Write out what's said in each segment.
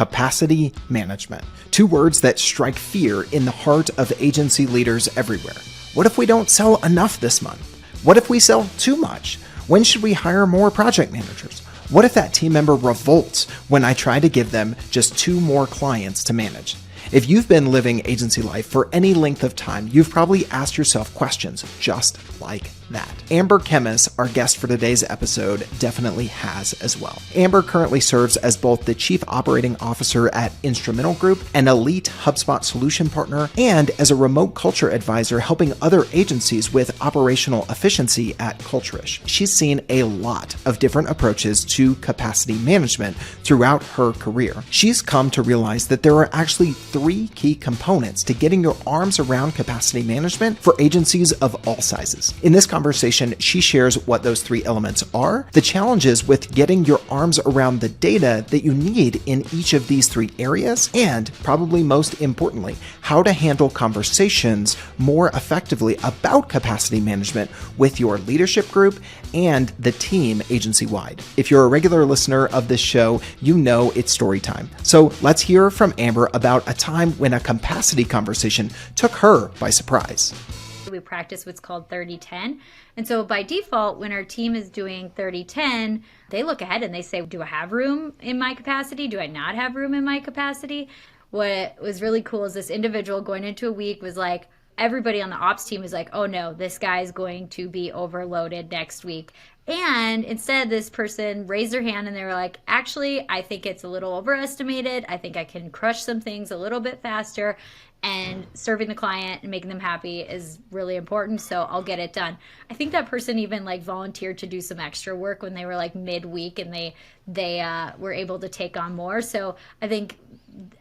Capacity management. Two words that strike fear in the heart of agency leaders everywhere. What if we don't sell enough this month? What if we sell too much? When should we hire more project managers? What if that team member revolts when I try to give them just 2 more clients to manage? If you've been living agency life for any length of time, you've probably asked yourself questions just like that. Amber Kemmis, our guest for today's episode, definitely has as well. Amber currently serves as both the Chief Operating Officer at Instrumental Group, an elite HubSpot solution partner, and as a remote culture advisor helping other agencies with operational efficiency at CULTURISH. She's seen a lot of different approaches to capacity management throughout her career. She's come to realize that there are actually 3 key components to getting your arms around capacity management for agencies of all sizes. In this conversation, she shares what those 3 elements are, the challenges with getting your arms around the data that you need in each of these 3 areas, and probably most importantly, how to handle conversations more effectively about capacity management with your leadership group and the team agency-wide. If you're a regular listener of this show, you know it's story time. So let's hear from Amber about a time when a capacity conversation took her by surprise. We practice what's called 30-10. And so by default, when our team is doing 30-10, they look ahead and they say, do I have room in my capacity? Do I not have room in my capacity? What was really cool is this individual going into a week was like, everybody on the ops team was like, oh no, this guy's going to be overloaded next week. And instead, this person raised their hand and they were like, actually, I think it's a little overestimated. I think I can crush some things a little bit faster. And serving the client and making them happy is really important, so I'll get it done. I think that person even like volunteered to do some extra work when they were like midweek and they were able to take on more. So I think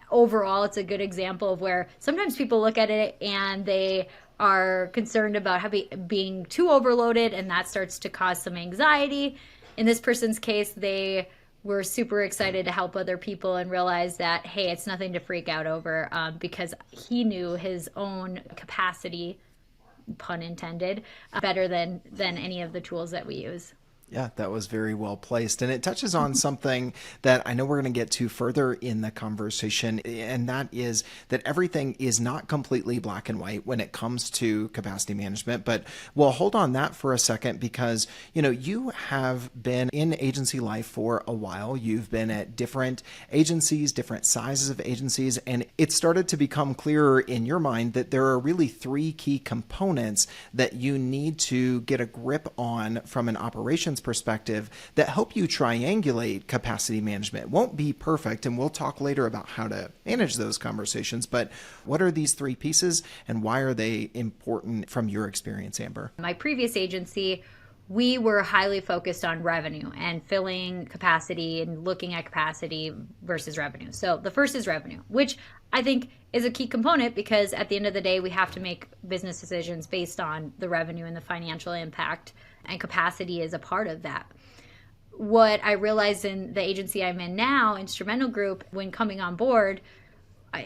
overall it's a good example of where sometimes people look at it and they are concerned about being too overloaded, and that starts to cause some anxiety. In this person's case, they were super excited to help other people and realize that, hey, it's nothing to freak out over, because he knew his own capacity, pun intended, better than any of the tools that we use. Yeah, that was very well placed. And it touches on something that I know we're going to get to further in the conversation, and that is that everything is not completely black and white when it comes to capacity management. But we'll hold on that for a second because, you have been in agency life for a while. You've been at different agencies, different sizes of agencies, and it started to become clearer in your mind that there are really 3 key components that you need to get a grip on from an operations perspective that help you triangulate capacity management. It won't be perfect, and we'll talk later about how to manage those conversations, but what are these 3 pieces and why are they important from your experience, Amber? My previous agency, we were highly focused on revenue and filling capacity and looking at capacity versus revenue. So the first is revenue, which I think is a key component because at the end of the day, we have to make business decisions based on the revenue and the financial impact, and capacity is a part of that. What I realized in the agency I'm in now, Instrumental Group, when coming on board,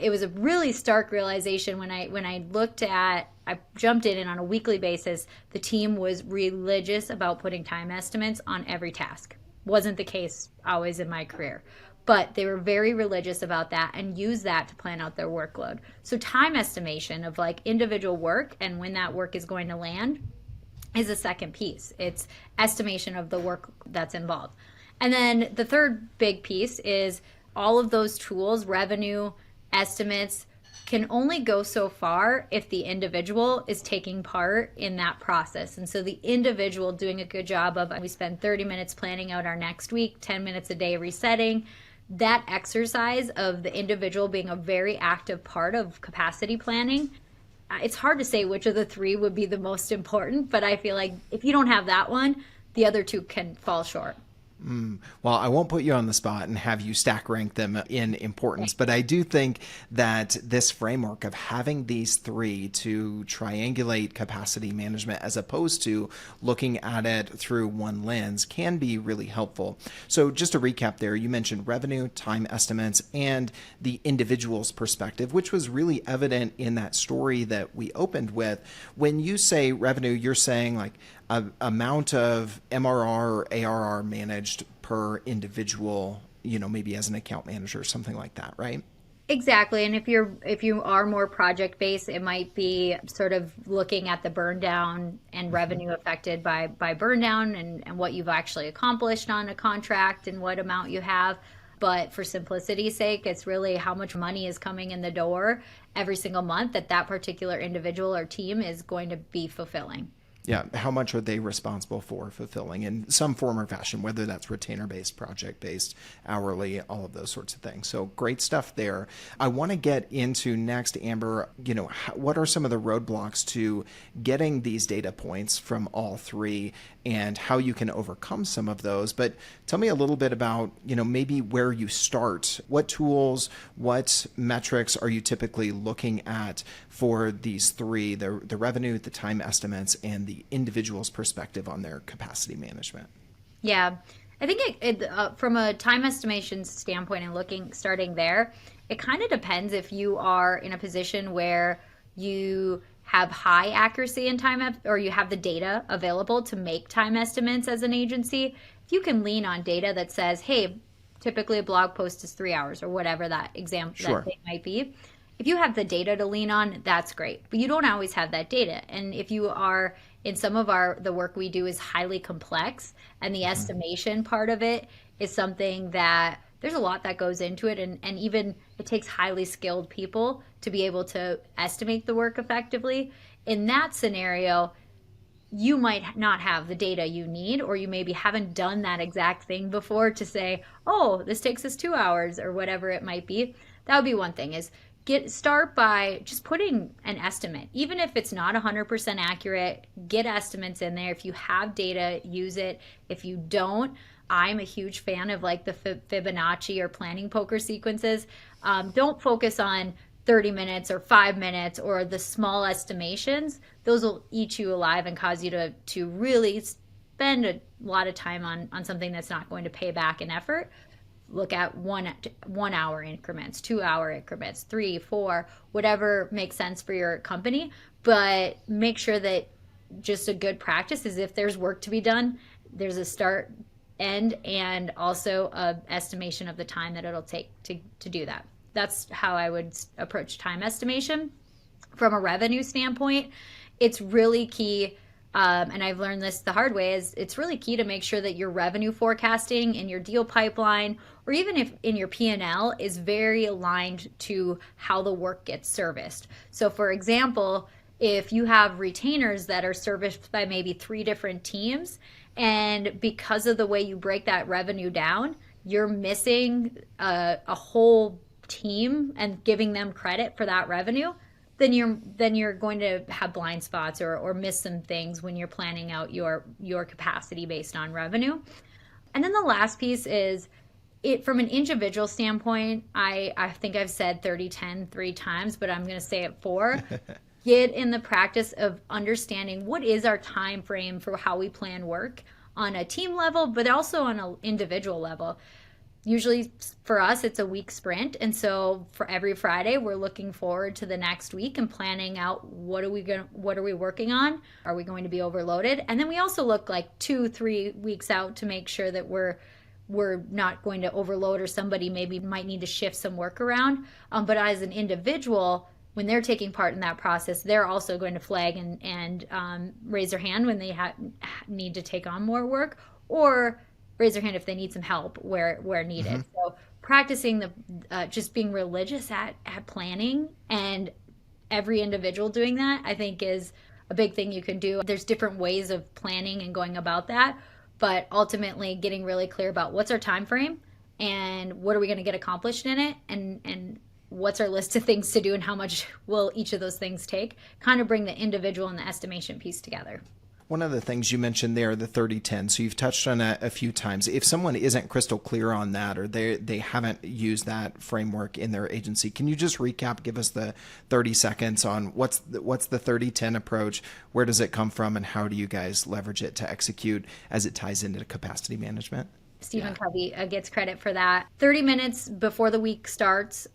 it was a really stark realization when I jumped in, and on a weekly basis, the team was religious about putting time estimates on every task. Wasn't the case always in my career, but they were very religious about that and used that to plan out their workload. So time estimation of like individual work and when that work is going to land is a second piece. It's estimation of the work that's involved. And then the third big piece is all of those tools, revenue, estimates, can only go so far if the individual is taking part in that process. And so the individual doing a good job of, we spend 30 minutes planning out our next week, 10 minutes a day resetting. That exercise of the individual being a very active part of capacity planning, it's hard to say which of the 3 would be the most important, but I feel like if you don't have that one, the other 2 can fall short. Well, I won't put you on the spot and have you stack rank them in importance, but I do think that this framework of having these 3 to triangulate capacity management as opposed to looking at it through one lens can be really helpful. So just to recap there, you mentioned revenue, time estimates, and the individual's perspective, which was really evident in that story that we opened with. When you say revenue, you're saying like amount of MRR or ARR managed per individual maybe as an account manager or something like that, right? Exactly. And if you are more project based, it might be sort of looking at the burn down and revenue affected by burn down and what you've actually accomplished on a contract and what amount you have. But for simplicity's sake, it's really how much money is coming in the door every single month that particular individual or team is going to be fulfilling. Yeah, how much are they responsible for fulfilling in some form or fashion, whether that's retainer based, project based, hourly, all of those sorts of things. So great stuff there. I want to get into next, Amber, what are some of the roadblocks to getting these data points from all three and how you can overcome some of those. But tell me a little bit about, maybe where you start. What tools, what metrics are you typically looking at for these three, the revenue, the time estimates, and the individual's perspective on their capacity management? Yeah, I think from a time estimation standpoint and starting there, it kind of depends if you are in a position where you have high accuracy in or you have the data available to make time estimates as an agency. If you can lean on data that says, hey, typically a blog post is 3 hours or whatever that example that thing might be. If you have the data to lean on, that's great. But you don't always have that data. And if you are in some of the work we do is highly complex, and the estimation part of it is something that there's a lot that goes into it, and even it takes highly skilled people to be able to estimate the work effectively. In that scenario, you might not have the data you need, or you maybe haven't done that exact thing before to say, oh, this takes us 2 hours or whatever it might be. That would be one thing, is start by just putting an estimate. Even if it's not 100% accurate, get estimates in there. If you have data, use it. If you don't, I'm a huge fan of like the Fibonacci or planning poker sequences. Don't focus on 30 minutes or 5 minutes or the small estimations. Those will eat you alive and cause you to really spend a lot of time on something that's not going to pay back in effort. Look at 1 hour increments, 2 hour increments, 3, 4, whatever makes sense for your company. But make sure that just a good practice is if there's work to be done, there's a start, end, and also a estimation of the time that it'll take to do that. That's how I would approach time estimation. From a revenue standpoint, it's really key. And I've learned this the hard way, is it's really key to make sure that your revenue forecasting in your deal pipeline, or even if in your P&L, is very aligned to how the work gets serviced. So for example, if you have retainers that are serviced by maybe 3 different teams, and because of the way you break that revenue down, you're missing a whole team and giving them credit for that revenue, then you're going to have blind spots or miss some things when you're planning out your capacity based on revenue. And then the last piece is from an individual standpoint. I think I've said 30-10 3 times, but I'm going to say it 4. Get in the practice of understanding what is our time frame for how we plan work on a team level, but also on an individual level. Usually for us, it's a week sprint. And so for every Friday, we're looking forward to the next week and planning out what are we working on? Are we going to be overloaded? And then we also look like 2-3 weeks out to make sure that we're not going to overload, or somebody maybe might need to shift some work around. But as an individual, when they're taking part in that process, they're also going to flag and raise their hand when they need to take on more work, or raise their hand if they need some help where needed. So practicing just being religious at planning, and every individual doing that, I think, is a big thing you can do. There's different ways of planning and going about that, but ultimately getting really clear about what's our time frame and what are we going to get accomplished in it, and what's our list of things to do and how much will each of those things take, kind of bring the individual and the estimation piece together. One of the things you mentioned there, the 30-10, so you've touched on it a few times. If someone isn't crystal clear on that, or they haven't used that framework in their agency, can you just recap, give us the 30 seconds on what's the 30-10 approach, where does it come from, and how do you guys leverage it to execute as it ties into capacity management? Stephen Covey gets credit for that. 30 minutes before the week starts,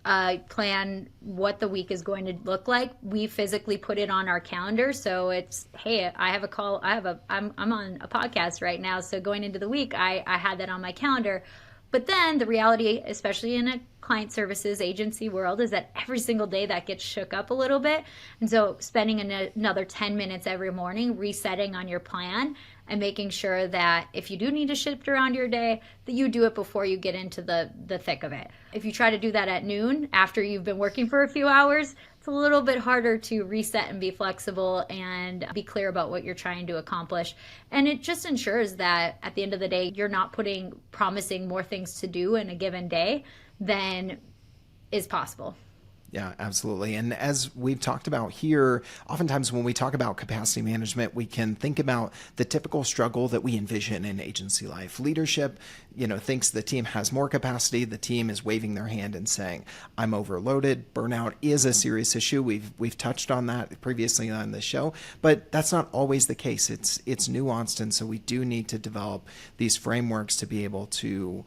plan what the week is going to look like. We physically put it on our calendar. So it's, hey, I have a call. I'm on a podcast right now. So going into the week, I had that on my calendar. But then the reality, especially in a client services agency world, is that every single day that gets shook up a little bit. And so spending another 10 minutes every morning resetting on your plan and making sure that if you do need to shift around your day, that you do it before you get into the thick of it. If you try to do that at noon after you've been working for a few hours, it's a little bit harder to reset and be flexible and be clear about what you're trying to accomplish. And it just ensures that at the end of the day, you're not promising more things to do in a given day than is possible. Yeah, absolutely. And as we've talked about here, oftentimes when we talk about capacity management, we can think about the typical struggle that we envision in agency life. Leadership, thinks the team has more capacity. The team is waving their hand and saying, I'm overloaded. Burnout is a serious issue. We've touched on that previously on the show, but that's not always the case. It's nuanced. And so we do need to develop these frameworks to be able to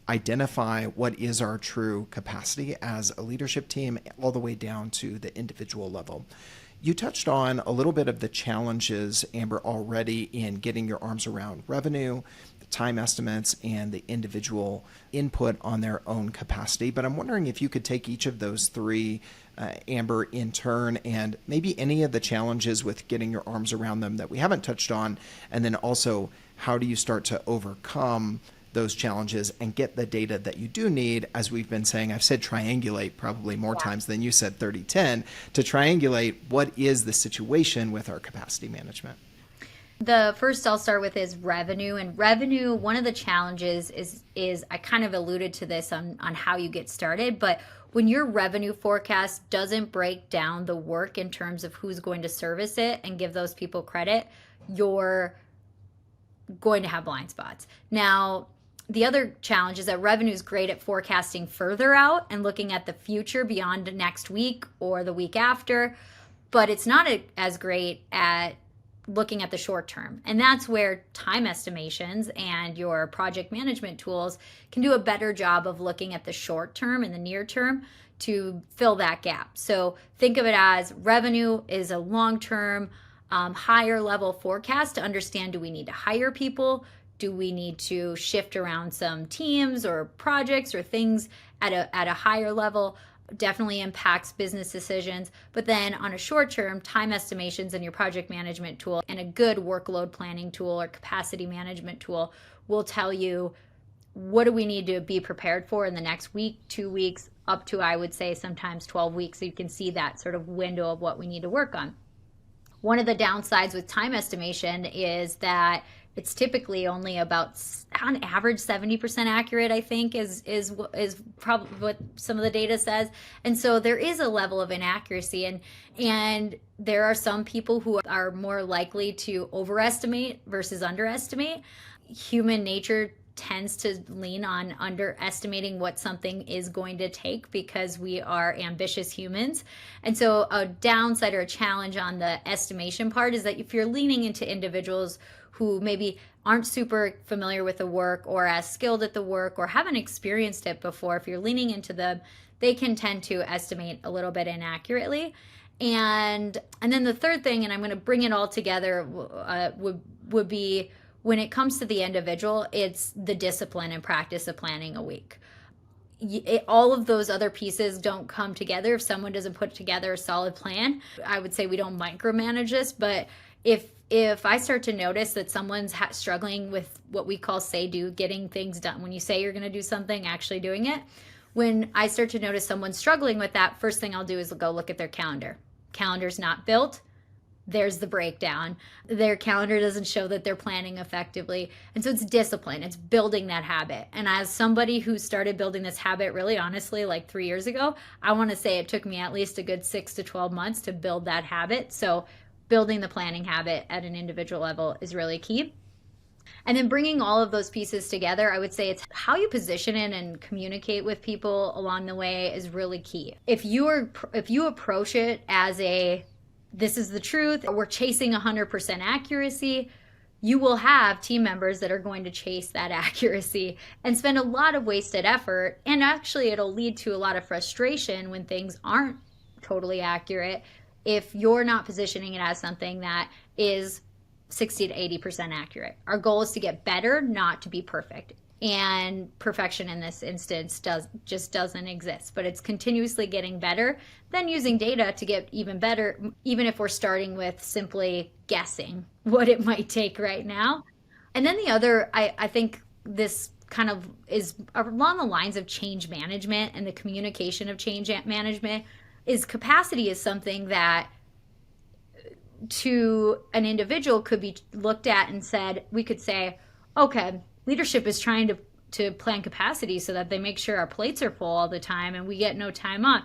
identify what is our true capacity as a leadership team all the way down to the individual level. You touched on a little bit of the challenges, Amber, already in getting your arms around revenue, the time estimates, and the individual input on their own capacity. But I'm wondering if you could take each of those three, Amber, in turn, and maybe any of the challenges with getting your arms around them that we haven't touched on, and then also how do you start to overcome those challenges and get the data that you do need. As we've been saying, I've said triangulate probably more times than you said 30-10, to triangulate what is the situation with our capacity management. The first I'll start with is revenue. And revenue, one of the challenges is I kind of alluded to this on how you get started, but when your revenue forecast doesn't break down the work in terms of who's going to service it and give those people credit, you're going to have blind spots. Now, the other challenge is that revenue is great at forecasting further out and looking at the future beyond next week or the week after, but it's not as great at looking at the short term. And that's where time estimations and your project management tools can do a better job of looking at the short term and the near term to fill that gap. So think of it as revenue is a long-term, higher level forecast to understand, do we need to hire people? Do we need to shift around some teams or projects or things at a higher level? Definitely impacts business decisions. But then on a short term, time estimations and your project management tool and a good workload planning tool or capacity management tool will tell you, what do we need to be prepared for in the next week, 2 weeks, up to, I would say, sometimes 12 weeks. So you can see that sort of window of what we need to work on. One of the downsides with time estimation is that it's typically only about, on average, 70% accurate, I think, is probably what some of the data says. And so there is a level of inaccuracy, and there are some people who are more likely to overestimate versus underestimate. Human nature tends to lean on underestimating what something is going to take because we are ambitious humans. And so a downside or a challenge on the estimation part is that if you're leaning into individuals who maybe aren't super familiar with the work or as skilled at the work or haven't experienced it before, if you're leaning into them, they can tend to estimate a little bit inaccurately. And then the third thing, and I'm going to bring it all together, would be when it comes to the individual, it's the discipline and practice of planning a week. All of those other pieces don't come together if someone doesn't put together a solid plan. I would say we don't micromanage this, but if I start to notice that someone's struggling with what we call say-do, getting things done, when you say you're going to do something, actually doing it, when I start to notice someone struggling with that, first thing I'll do is go look at their calendar. Calendar's not built. There's the breakdown. Their calendar doesn't show that they're planning effectively. And so it's discipline. It's building that habit. And as somebody who started building this habit really honestly like 3 years ago, I want to say it took me at least a good 6 to 12 months to build that habit. So building the planning habit at an individual level is really key. And then bringing all of those pieces together, I would say it's how you position it and communicate with people along the way is really key. If you approach it as this is the truth, we're chasing 100% accuracy, you will have team members that are going to chase that accuracy and spend a lot of wasted effort. And actually, it'll lead to a lot of frustration when things aren't totally accurate if you're not positioning it as something that is 60 to 80% accurate. Our goal is to get better, not to be perfect. And perfection in this instance doesn't exist, but it's continuously getting better, then using data to get even better, even if we're starting with simply guessing what it might take right now. And then the other, I think this kind of is along the lines of change management and the communication of change management, is capacity is something that to an individual could be looked at and said, we could say, okay, leadership is trying to plan capacity so that they make sure our plates are full all the time and we get no time on,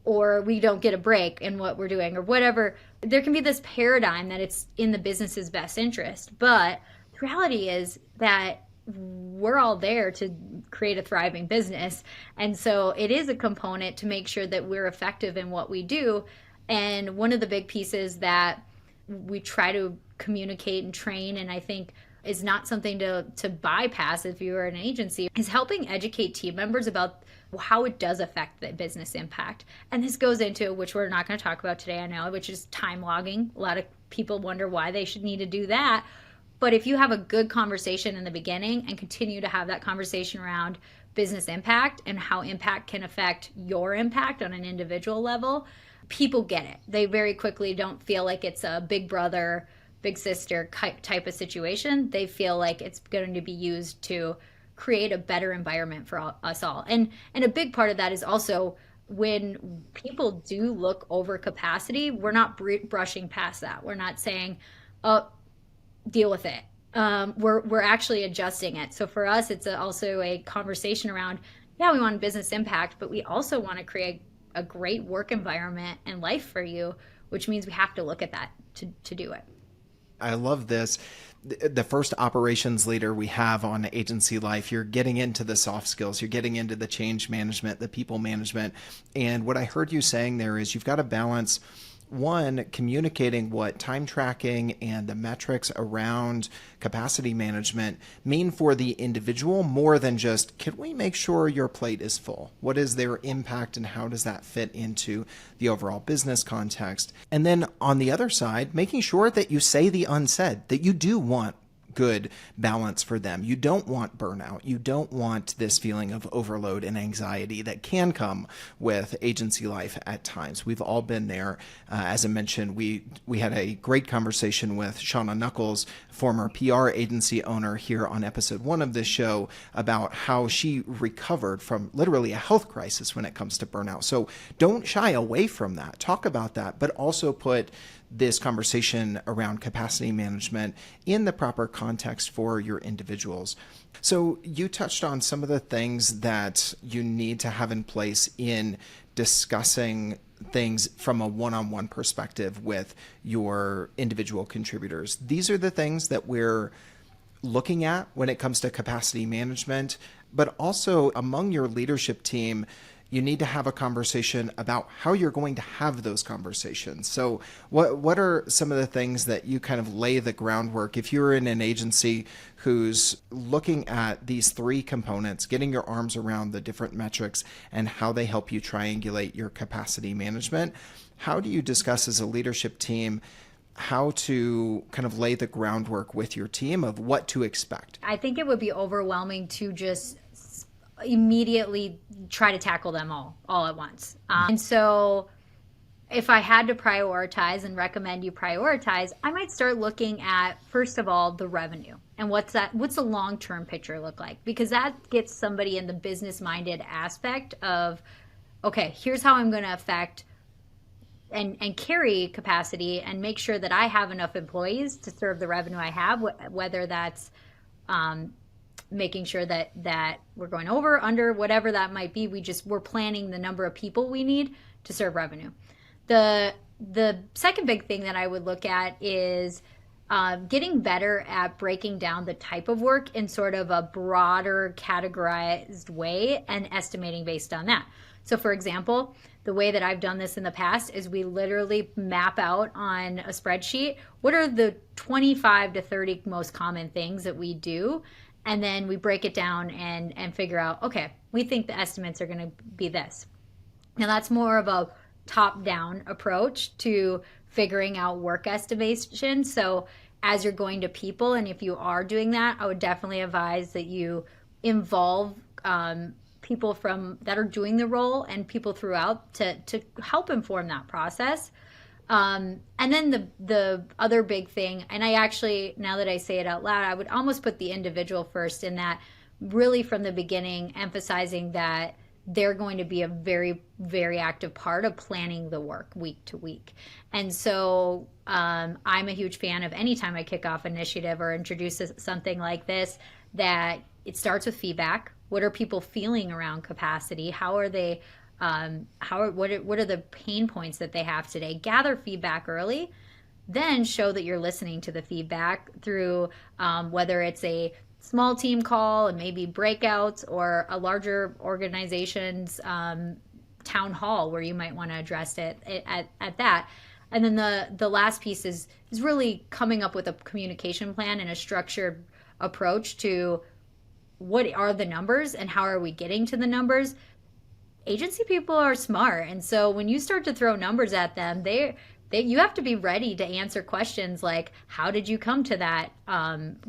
or we don't get a break in what we're doing, or whatever. There can be this paradigm that it's in the business's best interest, but the reality is that we're all there to create a thriving business. And so it is a component to make sure that we're effective in what we do. And one of the big pieces that we try to communicate and train, and I think is not something to bypass if you're an agency, is helping educate team members about how it does affect the business impact. And this goes into, which we're not going to talk about today, I know, which is time logging. A lot of people wonder why they should need to do that. But if you have a good conversation in the beginning and continue to have that conversation around business impact and how impact can affect your impact on an individual level, people get it. They very quickly don't feel like it's a big brother, big sister type of situation. They feel like it's going to be used to create a better environment for us all. And a big part of that is also when people do look over capacity, we're not brushing past that. We're not saying, oh, deal with it. We're actually adjusting it. So for us, it's also a conversation around, yeah, we want business impact, but we also want to create a great work environment and life for you, which means we have to look at that to do it. I love this. The first operations leader we have on Agency Life, you're getting into the soft skills, you're getting into the change management, the people management. And what I heard you saying there is you've got to balance, one, communicating what time tracking and the metrics around capacity management mean for the individual more than just, can we make sure your plate is full? What is their impact and how does that fit into the overall business context? And then on the other side, making sure that you say the unsaid, that you do want good balance for them. You don't want burnout. You don't want this feeling of overload and anxiety that can come with agency life at times. We've all been there. As I mentioned, we had a great conversation with Shauna Knuckles, former PR agency owner, here on episode 1 of this show about how she recovered from literally a health crisis when it comes to burnout. So don't shy away from that. Talk about that, but also put this conversation around capacity management in the proper context for your individuals. So you touched on some of the things that you need to have in place in discussing things from a one-on-one perspective with your individual contributors. These are the things that we're looking at when it comes to capacity management, but also among your leadership team, you need to have a conversation about how you're going to have those conversations. So what are some of the things that you kind of lay the groundwork? If you're in an agency who's looking at these 3 components, getting your arms around the different metrics and how they help you triangulate your capacity management, how do you discuss as a leadership team how to kind of lay the groundwork with your team of what to expect? I think it would be overwhelming to just immediately try to tackle them all at once. And so if I had to prioritize and recommend you prioritize, I might start looking at, first of all, the revenue and what's the long-term picture look like, because that gets somebody in the business-minded aspect of, okay, here's how I'm going to affect and carry capacity and make sure that I have enough employees to serve the revenue I have, whether that's making sure that we're going over, under, whatever that might be. We're planning the number of people we need to serve revenue. The second big thing that I would look at is getting better at breaking down the type of work in sort of a broader categorized way and estimating based on that. So for example, the way that I've done this in the past is we literally map out on a spreadsheet what are the 25 to 30 most common things that we do. And then we break it down and figure out, okay, we think the estimates are going to be this. Now that's more of a top-down approach to figuring out work estimation. So as you're going to people, and if you are doing that, I would definitely advise that you involve people from that are doing the role and people throughout to help inform that process. And then the other big thing, and I actually, now that I say it out loud, I would almost put the individual first, in that really from the beginning emphasizing that they're going to be a very, very active part of planning the work week to week. And so I'm a huge fan of anytime I kick off initiative or introduce something like this, that it starts with feedback. What are people feeling around capacity? How are they, what are the pain points that they have today? Gather feedback early, then show that you're listening to the feedback through whether it's a small team call and maybe breakouts, or a larger organization's town hall where you might want to address it at that. And then the last piece is really coming up with a communication plan and a structured approach to what are the numbers and how are we getting to the numbers. Agency people are smart, and so when you start to throw numbers at them, you have to be ready to answer questions like, how did you come to that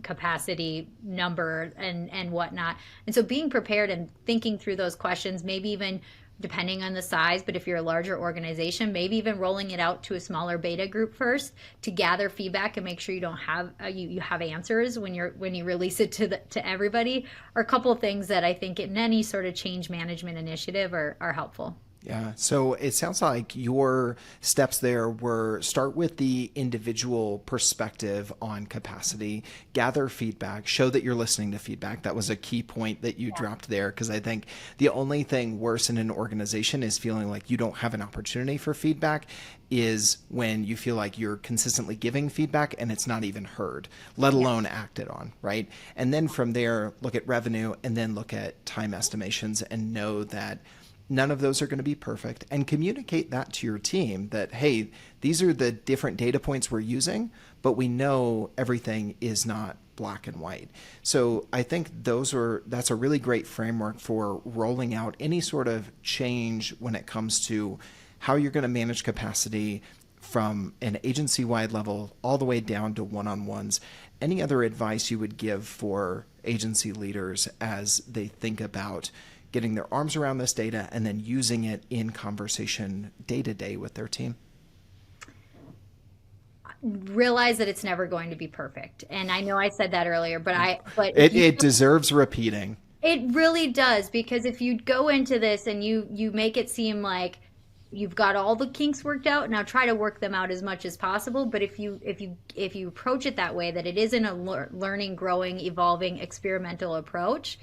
capacity number and whatnot. And so being prepared and thinking through those questions, maybe even depending on the size, but if you're a larger organization, maybe even rolling it out to a smaller beta group first to gather feedback and make sure you don't have you have answers when you release it to everybody, are a couple of things that I think in any sort of change management initiative are helpful. Yeah. So it sounds like your steps there were start with the individual perspective on capacity, gather feedback, show that you're listening to feedback. That was a key point that you dropped there, because I think the only thing worse in an organization is feeling like you don't have an opportunity for feedback, is when you feel like you're consistently giving feedback and it's not even heard, let alone acted on, right? And then from there, look at revenue and then look at time estimations and know that none of those are going to be perfect, and communicate that to your team that, hey, these are the different data points we're using, but we know everything is not black and white. So I think that's a really great framework for rolling out any sort of change when it comes to how you're going to manage capacity from an agency-wide level all the way down to one-on-ones. Any other advice you would give for agency leaders as they think about getting their arms around this data and then using it in conversation day to day with their team? Realize that it's never going to be perfect. And I know I said that earlier, but it deserves repeating. It really does, because if you go into this and you make it seem like you've got all the kinks worked out, now try to work them out as much as possible. But if you approach it that way, that it isn't a learning, growing, evolving, experimental approach,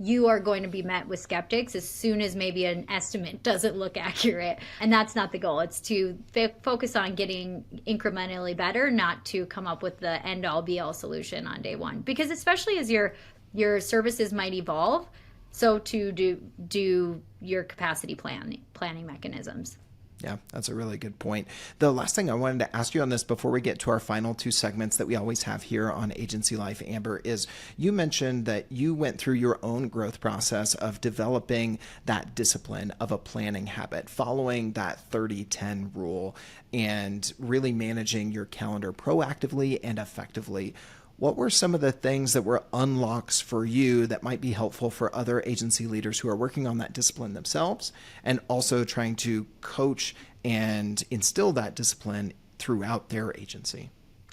you are going to be met with skeptics as soon as maybe an estimate doesn't look accurate. And that's not the goal. It's to focus on getting incrementally better, not to come up with the end all be all solution on day one. Because especially as your services might evolve, so to do your capacity planning mechanisms. Yeah, that's a really good point. The last thing I wanted to ask you on this before we get to our final two segments that we always have here on Agency Life, Amber, is you mentioned that you went through your own growth process of developing that discipline of a planning habit, following that 30-10 rule, and really managing your calendar proactively and effectively. What were some of the things that were unlocks for you that might be helpful for other agency leaders who are working on that discipline themselves and also trying to coach and instill that discipline throughout their agency?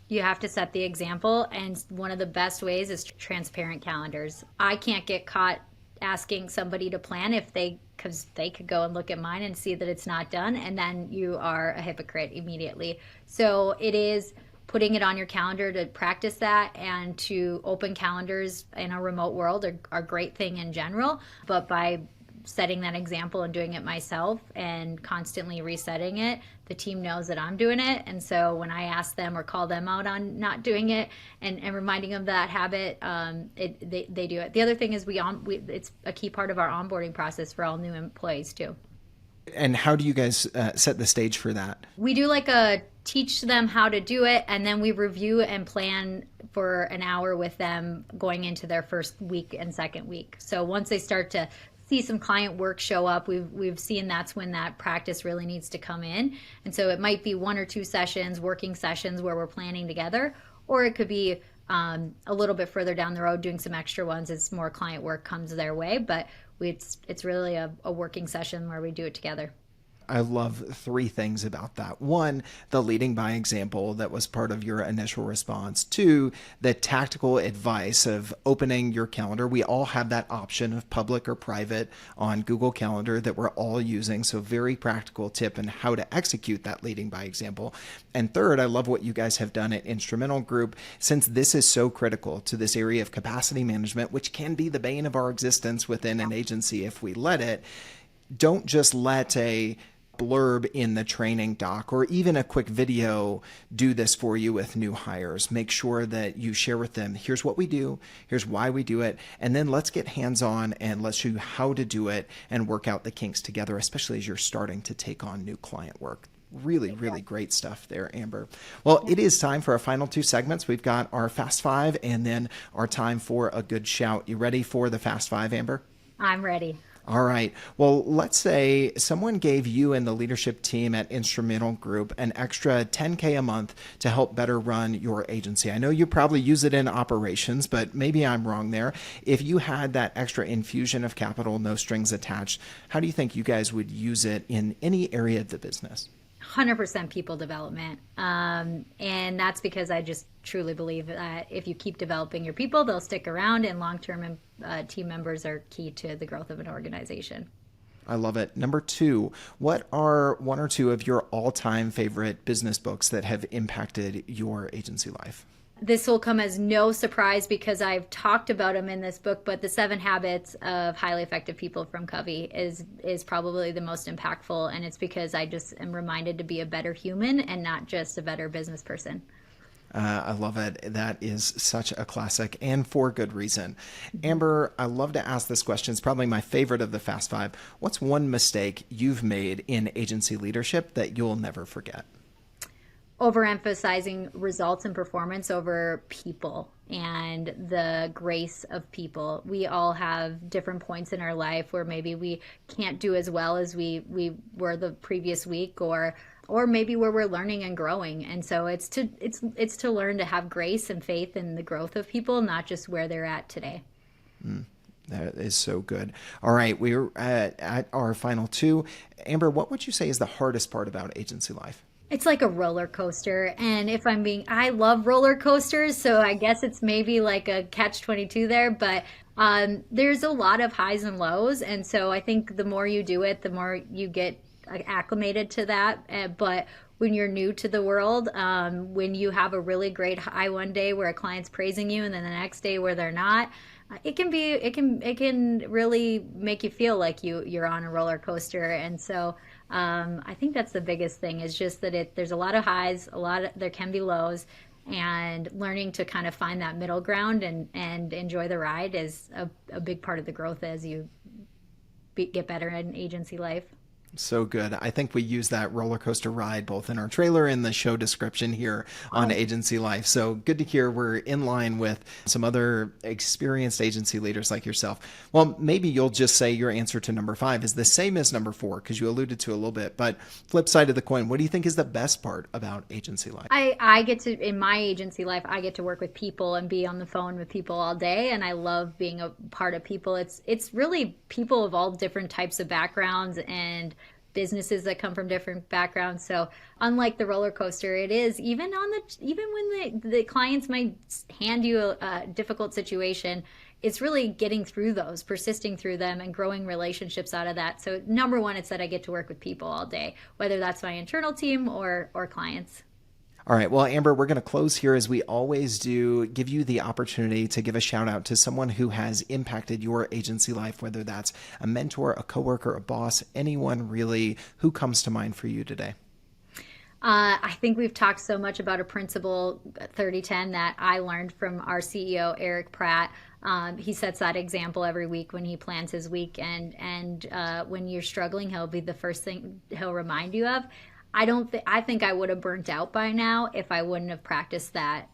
You have to set the example, and one of the best ways is transparent calendars. I can't get caught asking somebody to plan because they could go and look at mine and see that it's not done, and then you are a hypocrite immediately. So it is putting it on your calendar to practice that, and to open calendars in a remote world are a great thing in general. But by setting that example and doing it myself and constantly resetting it, the team knows that I'm doing it. And so when I ask them or call them out on not doing it and reminding them that habit, they do it. The other thing is it's a key part of our onboarding process for all new employees too. And how do you guys set the stage for that? We do like a teach them how to do it, and then we review and plan for an hour with them going into their first week and second week. So once they start to see some client work show up, we've seen that's when that practice really needs to come in. And so it might be 1 or 2 sessions, working sessions where we're planning together, or it could be a little bit further down the road doing some extra ones as more client work comes their way. But it's really a working session where we do it together. I love three things about that. One, the leading by example that was part of your initial response. Two, the tactical advice of opening your calendar. We all have that option of public or private on Google Calendar that we're all using. So very practical tip in how to execute that leading by example. And third, I love what you guys have done at Instrumental Group, since this is so critical to this area of capacity management, which can be the bane of our existence within an agency if we let it. Don't just let a blurb in the training doc or even a quick video do this for you with new hires. Make sure that you share with them, here's what we do, here's why we do it, and then let's get hands-on and let's show you how to do it and work out the kinks together, especially as you're starting to take on new client work. Really, really great stuff there, Amber. Well, it is time for our final two segments. We've got our Fast Five and then our time for a good shout. You ready for the Fast Five, Amber? I'm ready. All right. Well, let's say someone gave you and the leadership team at Instrumental Group an extra $10K a month to help better run your agency. I know you probably use it in operations, but maybe I'm wrong there. If you had that extra infusion of capital, no strings attached, how do you think you guys would use it in any area of the business? 100% people development. And that's because I just truly believe that if you keep developing your people, they'll stick around, and long-term team members are key to the growth of an organization. I love it. Number two, what are one or two of your all-time favorite business books that have impacted your agency life? This will come as no surprise because I've talked about them in this book, but The 7 Habits of Highly Effective People from Covey is probably the most impactful, and it's because I just am reminded to be a better human and not just a better business person. I love it. That is such a classic, and for good reason. Amber, I love to ask this question. It's probably my favorite of the Fast Five. What's one mistake you've made in agency leadership that you'll never forget? Overemphasizing results and performance over people and the grace of people. We all have different points in our life where maybe we can't do as well as we were the previous week, or maybe where we're learning and growing. And so it's to learn to have grace and faith in the growth of people, not just where they're at today. That is so good. All right, we're at our final two. Amber, what would you say is the hardest part about agency life? It's like a roller coaster. And I love roller coasters. So I guess it's maybe like a catch-22 there, but there's a lot of highs and lows. And so I think the more you do it, the more you get acclimated to that. But when you're new to the world, when you have a really great high one day where a client's praising you and then the next day where they're not, it can really make you feel like you're on a roller coaster. And so I think that's the biggest thing, is just that there's a lot of highs, there can be lows, and learning to kind of find that middle ground and enjoy the ride is a big part of the growth as you get better in agency life. So good. I think we use that roller coaster ride both in our trailer and the show description here on Agency Life. So good to hear we're in line with some other experienced agency leaders like yourself. Well, maybe you'll just say your answer to number 5 is the same as number 4, because you alluded to a little bit. But flip side of the coin, what do you think is the best part about agency life? I get to, in my agency life, I get to work with people and be on the phone with people all day. And I love being a part of people. It's really people of all different types of backgrounds and businesses that come from different backgrounds. So unlike the roller coaster, it is even when the clients might hand you a difficult situation, it's really getting through those, persisting through them, and growing relationships out of that. So number one, it's that I get to work with people all day, whether that's my internal team or clients. All right. Well, Amber, we're going to close here as we always do, give you the opportunity to give a shout out to someone who has impacted your agency life, whether that's a mentor, a coworker, a boss, anyone really. Who comes to mind for you today? I think we've talked so much about a principle, 30-10, that I learned from our CEO, Eric Pratt. He sets that example every week when he plans his week. And when you're struggling, he'll be the first thing he'll remind you of. I think I would have burnt out by now if I wouldn't have practiced that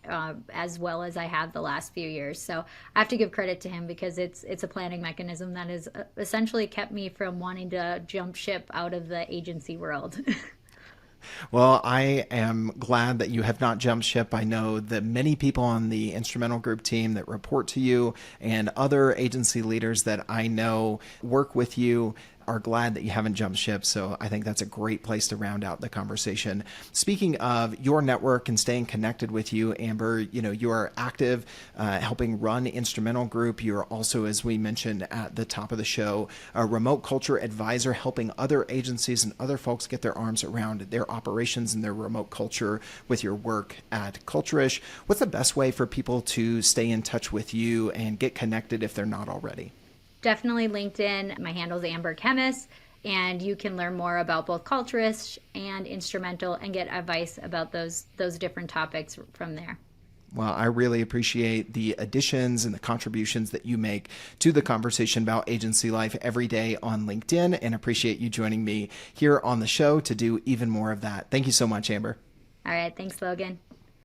as well as I have the last few years. So I have to give credit to him, because it's a planning mechanism that has essentially kept me from wanting to jump ship out of the agency world. Well, I am glad that you have not jumped ship. I know that many people on the instrumental group team that report to you and other agency leaders that I know work with you are glad that you haven't jumped ship. So I think that's a great place to round out the conversation. Speaking of your network and staying connected with you, Amber, you are active helping run Instrumental Group. You're also, as we mentioned at the top of the show, a remote culture advisor helping other agencies and other folks get their arms around their operations and their remote culture with your work at CULTURISH. What's the best way for people to stay in touch with you and get connected if they're not already? Definitely LinkedIn. My handle is Amber Kemmis, and you can learn more about both Culturish and Instrumental and get advice about those different topics from there. Well, I really appreciate the additions and the contributions that you make to the conversation about agency life every day on LinkedIn, and appreciate you joining me here on the show to do even more of that. Thank you so much, Amber. All right. Thanks, Logan.